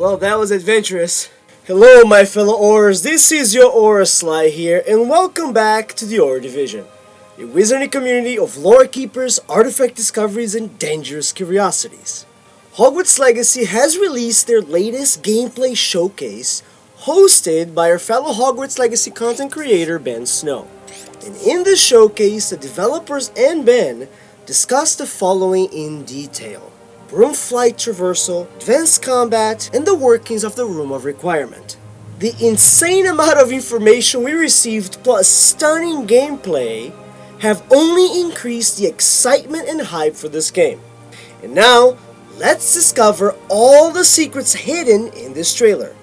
Well, that was adventurous. Hello, my fellow Aurors. This is your Aura Sly here, and welcome back to the Aura Division, a wizarding community of lore keepers, artifact discoveries, and dangerous curiosities. Hogwarts Legacy has released their latest gameplay showcase, hosted by our fellow Hogwarts Legacy content creator Ben Snow. And in this showcase, the developers and Ben discuss the following in detail: broom flight traversal, advanced combat, and the workings of the Room of Requirement. The insane amount of information we received plus stunning gameplay have only increased the excitement and hype for this game. And now, let's discover all the secrets hidden in this trailer.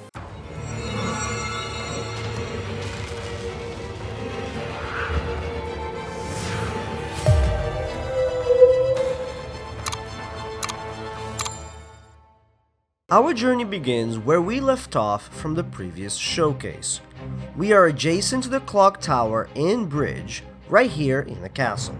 Our journey begins where we left off from the previous showcase. We are adjacent to the clock tower and bridge, right here in the castle.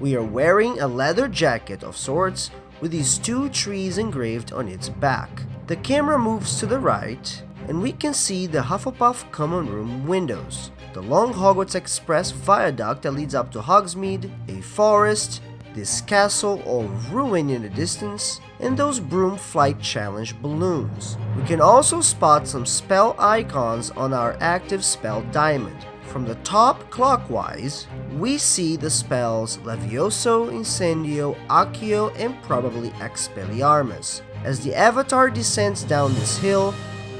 We are wearing a leather jacket of sorts with these two trees engraved on its back. The camera moves to the right, and we can see the Hufflepuff common room windows, the long Hogwarts Express viaduct that leads up to Hogsmeade, a forest, this castle all ruined in the distance, and those broom flight challenge balloons. We can also spot some spell icons on our active spell diamond. From the top clockwise, we see the spells Levioso, Incendio, Accio, and probably Expelliarmus. As the avatar descends down this hill,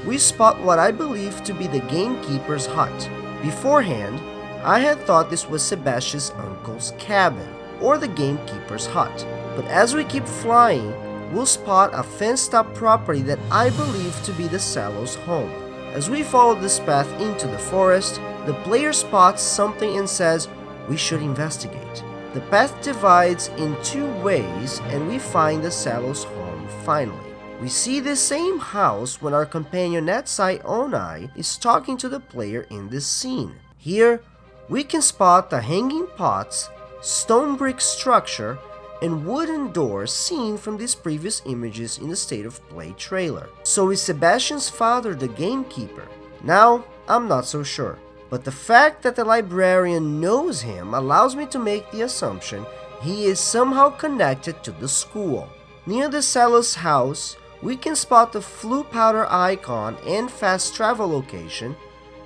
we spot what I believe to be the gamekeeper's hut. Beforehand, I had thought this was Sebastian's uncle's cabin, or the gamekeeper's hut. But as we keep flying, we'll spot a fenced-up property that I believe to be the Sallow's home. As we follow this path into the forest, the player spots something and says, "We should investigate." The path divides in two ways, and we find the Sallow's home finally. We see this same house when our companion Natsai Onai is talking to the player in this scene. Here, we can spot the hanging pots, stone brick structure, and wooden doors seen from these previous images in the State of Play trailer. So is Sebastian's father the gamekeeper? Now, I'm not so sure. But the fact that the librarian knows him allows me to make the assumption he is somehow connected to the school. Near the Sallow's house, we can spot the Floo powder icon and fast travel location,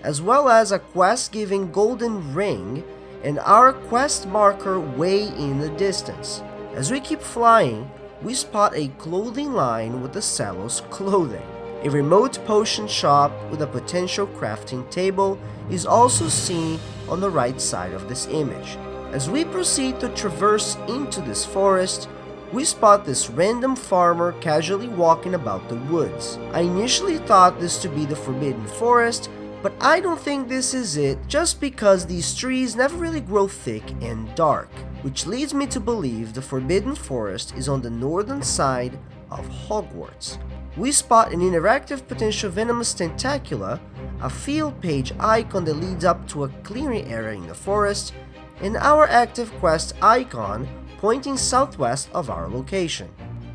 as well as a quest-giving golden ring and our quest marker way in the distance. As we keep flying, we spot a clothing line with the Sallow's clothing. A remote potion shop with a potential crafting table is also seen on the right side of this image. As we proceed to traverse into this forest, we spot this random farmer casually walking about the woods. I initially thought this to be the Forbidden Forest, but I don't think this is it just because these trees never really grow thick and dark, which leads me to believe the Forbidden Forest is on the northern side of Hogwarts. We spot an interactive potential venomous tentacula, a field page icon that leads up to a clearing area in the forest, and our active quest icon pointing southwest of our location.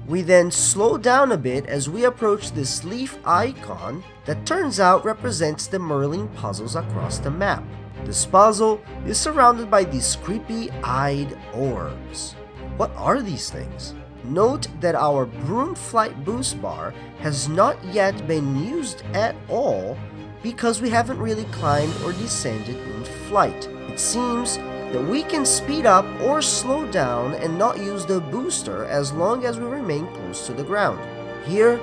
We then slow down a bit as we approach this leaf icon that turns out represents the Merlin puzzles across the map. This puzzle is surrounded by these creepy-eyed orbs. What are these things? Note that our broom flight boost bar has not yet been used at all because we haven't really climbed or descended in flight. It seems that we can speed up or slow down and not use the booster as long as we remain close to the ground. Here,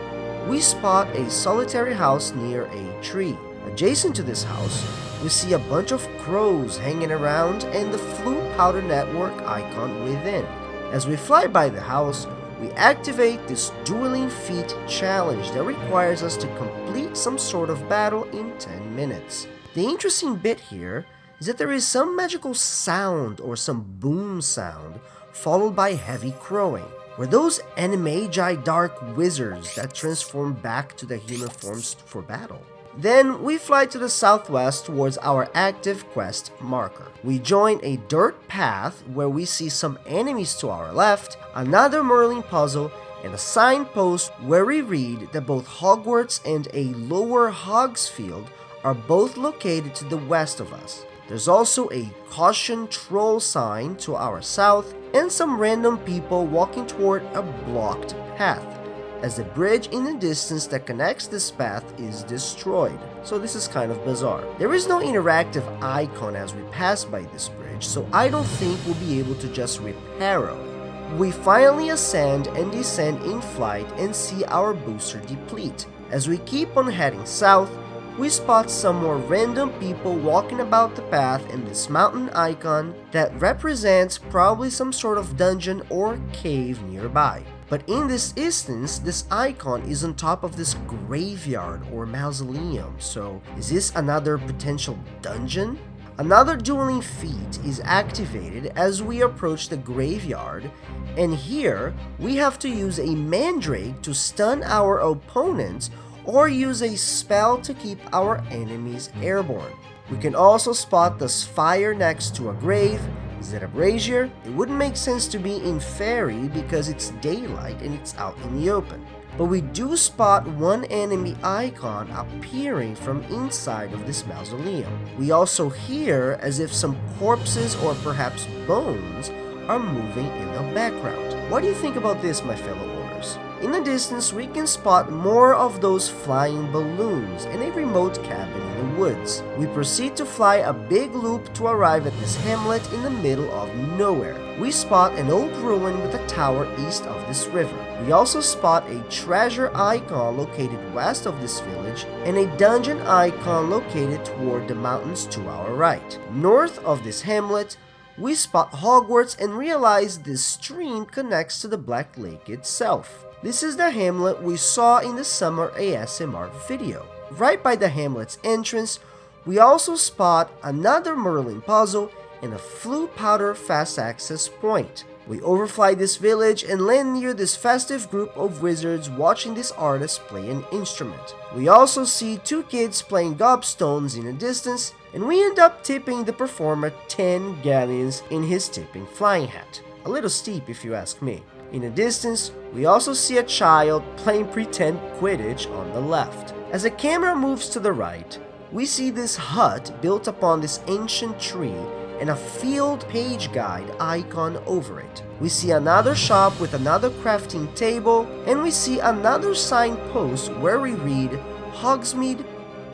we spot a solitary house near a tree. Adjacent to this house, we see a bunch of crows hanging around and the Floo powder network icon within. As we fly by the house, we activate this dueling feat challenge that requires us to complete some sort of battle in 10 minutes. The interesting bit here is that there is some magical sound or some boom sound followed by heavy crowing. Were those Animagi dark wizards that transform back to their human forms for battle? Then we fly to the southwest towards our active quest marker. We join a dirt path where we see some enemies to our left, another Merlin puzzle, and a signpost where we read that both Hogwarts and a lower Hogsfield are both located to the west of us. There's also a caution troll sign to our south and some random people walking toward a blocked path, as the bridge in the distance that connects this path is destroyed. So this is kind of bizarre. There is no interactive icon as we pass by this bridge, so I don't think we'll be able to just repair it. We finally ascend and descend in flight and see our booster deplete. As we keep on heading south, we spot some more random people walking about the path and this mountain icon that represents probably some sort of dungeon or cave nearby. But in this instance, this icon is on top of this graveyard or mausoleum, so is this another potential dungeon? Another dueling feat is activated as we approach the graveyard, and here we have to use a mandrake to stun our opponents or use a spell to keep our enemies airborne. We can also spot the spire next to a grave. Is it a brazier? It wouldn't make sense to be in fairy because it's daylight and it's out in the open. But we do spot one enemy icon appearing from inside of this mausoleum. We also hear as if some corpses or perhaps bones are moving in the background. What do you think about this, my fellow owners? In the distance, we can spot more of those flying balloons in a remote cabin in the woods. We proceed to fly a big loop to arrive at this hamlet in the middle of nowhere. We spot an old ruin with a tower east of this river. We also spot a treasure icon located west of this village and a dungeon icon located toward the mountains to our right. North of this hamlet, we spot Hogwarts and realize this stream connects to the Black Lake itself. This is the hamlet we saw in the summer ASMR video. Right by the hamlet's entrance, we also spot another Merlin puzzle and a flue powder fast access point. We overfly this village and land near this festive group of wizards watching this artist play an instrument. We also see two kids playing gobstones in the distance, and we end up tipping the performer 10 galleons in his tipping flying hat. A little steep if you ask me. In the distance, we also see a child playing pretend Quidditch on the left. As the camera moves to the right, we see this hut built upon this ancient tree and a field page guide icon over it. We see another shop with another crafting table, and we see another signpost where we read Hogsmeade,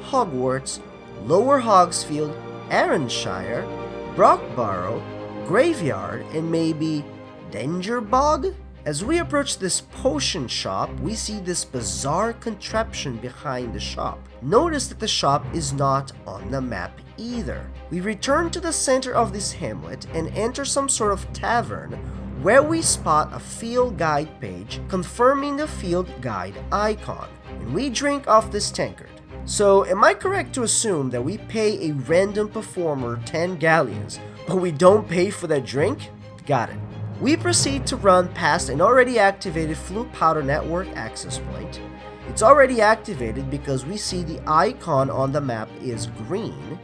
Hogwarts, Lower Hogsfield, Arranshire, Brockborough, Graveyard, and maybe Dangerbog? As we approach this potion shop, we see this bizarre contraption behind the shop. Notice that the shop is not on the map either. We return to the center of this hamlet and enter some sort of tavern where we spot a field guide page confirming the field guide icon, and we drink off this tankard. So am I correct to assume that we pay a random performer 10 galleons, but we don't pay for that drink? Got it. We proceed to run past an already activated flue powder network access point. It's already activated because we see the icon on the map is green,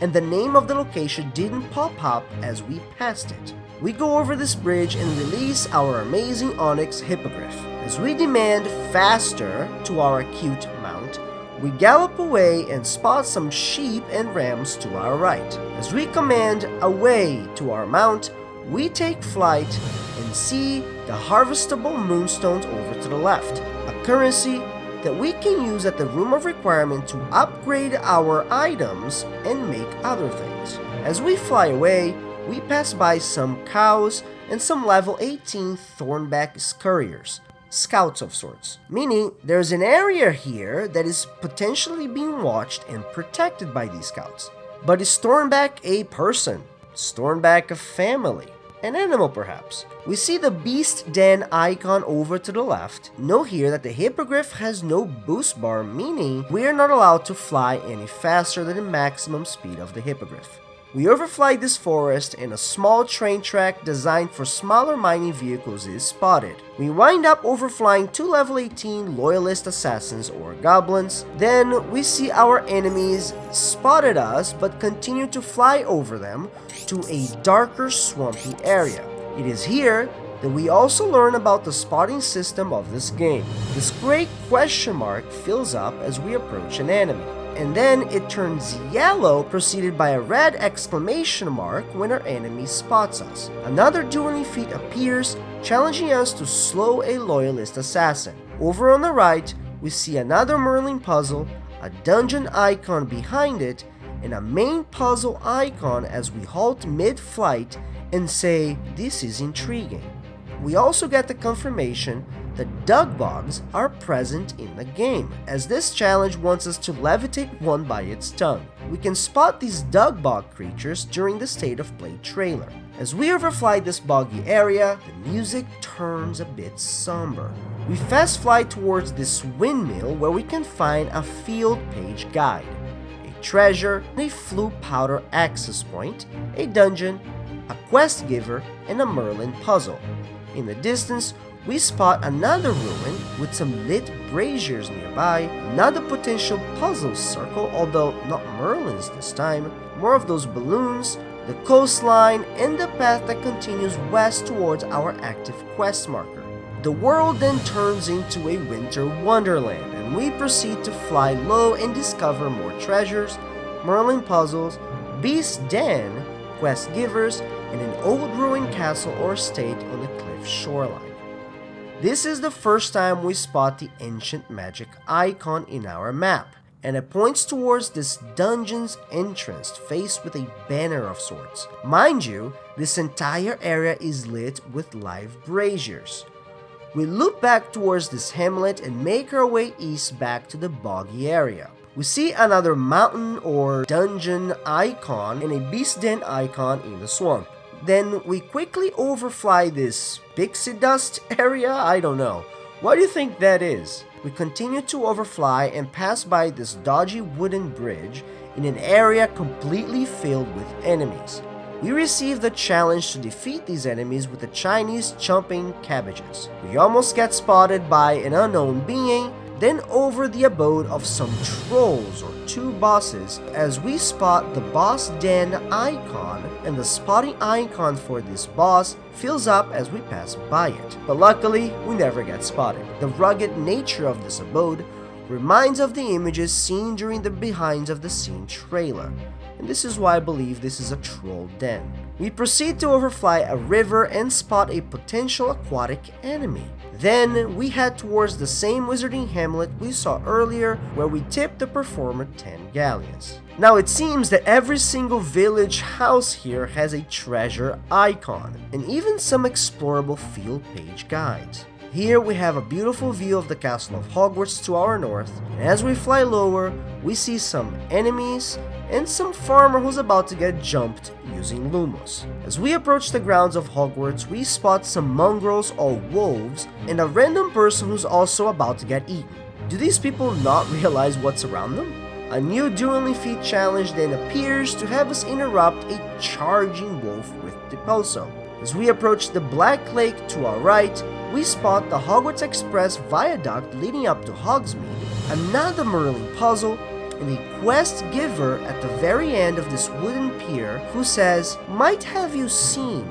and the name of the location didn't pop up as we passed it. We go over this bridge and release our amazing Onyx Hippogriff. As we demand faster to our cute mount, we gallop away and spot some sheep and rams to our right. As we command away to our mount, we take flight and see the harvestable moonstones over to the left, a currency that we can use at the Room of Requirement to upgrade our items and make other things. As we fly away, we pass by some cows and some level 18 Thornback Scurriers, scouts of sorts, meaning there's an area here that is potentially being watched and protected by these scouts. But is Thornback a person? Thornback a family? An animal perhaps? We see the beast den icon over to the left. Note here that the hippogriff has no boost bar, meaning we are not allowed to fly any faster than the maximum speed of the hippogriff. We overfly this forest and a small train track designed for smaller mining vehicles is spotted. We wind up overflying two level 18 loyalist assassins or goblins. Then we see our enemies spotted us but continue to fly over them to a darker swampy area. It is here Then we also learn about the spotting system of this game. This gray question mark fills up as we approach an enemy, and then it turns yellow, preceded by a red exclamation mark when our enemy spots us. Another dueling feat appears, challenging us to slow a loyalist assassin. Over on the right, we see another Merlin puzzle, a dungeon icon behind it, and a main puzzle icon as we halt mid-flight and say, "This is intriguing." We also get the confirmation that Dugbogs are present in the game, as this challenge wants us to levitate one by its tongue. We can spot these Dugbog creatures during the State of Play trailer. As we overfly this boggy area, the music turns a bit somber. We fast fly towards this windmill where we can find a field page guide, a treasure, a flue powder access point, a dungeon, a quest giver, and a Merlin puzzle. In the distance, we spot another ruin with some lit braziers nearby, another potential puzzle circle, although not Merlin's this time, more of those balloons, the coastline, and the path that continues west towards our active quest marker. The world then turns into a winter wonderland, and we proceed to fly low and discover more treasures, Merlin puzzles, Beast Den, quest givers, and an old ruined castle or estate on the cliff shoreline. This is the first time we spot the ancient magic icon in our map, and it points towards this dungeon's entrance faced with a banner of sorts. Mind you, this entire area is lit with live braziers. We loop back towards this hamlet and make our way east back to the boggy area. We see another mountain or dungeon icon and a beast den icon in the swamp. Then we quickly overfly this pixie dust area? I don't know. What do you think that is? We continue to overfly and pass by this dodgy wooden bridge in an area completely filled with enemies. We receive the challenge to defeat these enemies with the Chinese chomping cabbages. We almost get spotted by an unknown being, then over the abode of some trolls or two bosses as we spot the boss den icon, and the spotting icon for this boss fills up as we pass by it. But luckily, we never get spotted. The rugged nature of this abode reminds of the images seen during the behind of the scene trailer, and this is why I believe this is a troll den. We proceed to overfly a river and spot a potential aquatic enemy. Then we head towards the same wizarding hamlet we saw earlier, where we tip the performer 10 galleons. Now it seems that every single village house here has a treasure icon, and even some explorable field page guides. Here we have a beautiful view of the castle of Hogwarts to our north, and as we fly lower, we see some enemies and some farmer who's about to get jumped using Lumos. As we approach the grounds of Hogwarts, we spot some mongrels or wolves and a random person who's also about to get eaten. Do these people not realize what's around them? A new dueling feat challenge then appears to have us interrupt a charging wolf with Deposo. As we approach the Black Lake to our right, we spot the Hogwarts Express viaduct leading up to Hogsmeade, another Merlin puzzle, and a quest giver at the very end of this wooden pier who says, "Might have you seen,"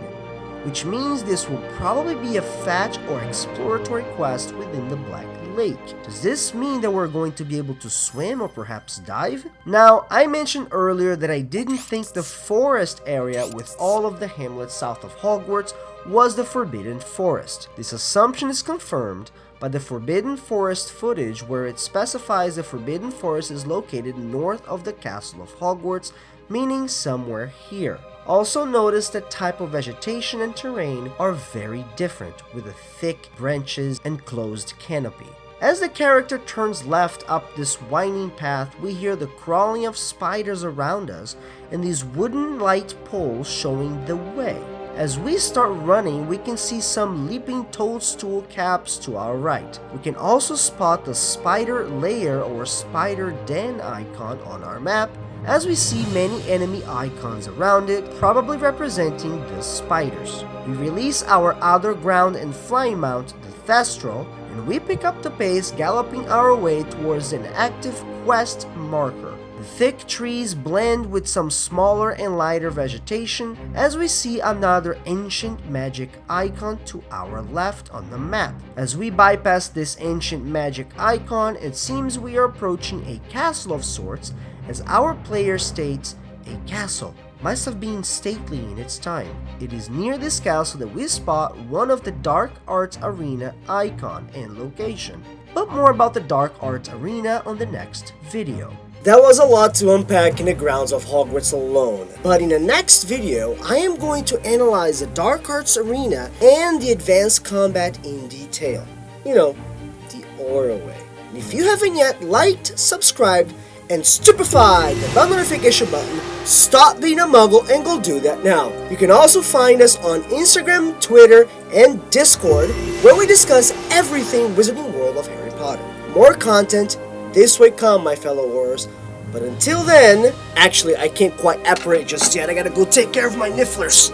which means this will probably be a fetch or exploratory quest within the Black Lake. Does this mean that we're going to be able to swim or perhaps dive? Now, I mentioned earlier that I didn't think the forest area with all of the hamlets south of Hogwarts was the Forbidden Forest. This assumption is confirmed by the Forbidden Forest footage, where it specifies the Forbidden Forest is located north of the Castle of Hogwarts, meaning somewhere here. Also notice that type of vegetation and terrain are very different, with the thick branches and closed canopy. As the character turns left up this winding path, we hear the crawling of spiders around us and these wooden light poles showing the way. As we start running, we can see some leaping toadstool caps to our right. We can also spot the spider lair or spider den icon on our map, as we see many enemy icons around it, probably representing the spiders. We release our outer ground and flying mount, the Thestral, and we pick up the pace, galloping our way towards an active quest marker. The thick trees blend with some smaller and lighter vegetation as we see another ancient magic icon to our left on the map. As we bypass this ancient magic icon, it seems we are approaching a castle of sorts, as our player states, a castle must have been stately in its time. It is near this castle that we spot one of the Dark Arts Arena icon and location. But more about the Dark Arts Arena on the next video. That was a lot to unpack in the grounds of Hogwarts alone, but in the next video, I am going to analyze the Dark Arts Arena and the advanced combat in detail. You know, the Aura way. And if you haven't yet liked, subscribed, and stupefied the bell notification button, stop being a muggle and go do that now. You can also find us on Instagram, Twitter, and Discord, where we discuss everything Wizarding World of Harry Potter. More content this way come, my fellow Aurors. But until then, actually, I can't quite apparate just yet. I gotta go take care of my nifflers.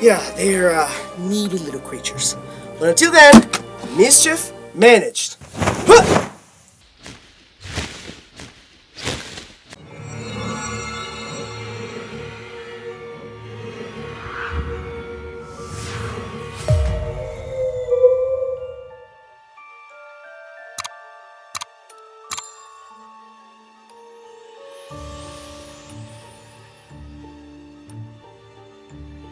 Yeah, they're needy little creatures. But until then, mischief managed. Huh!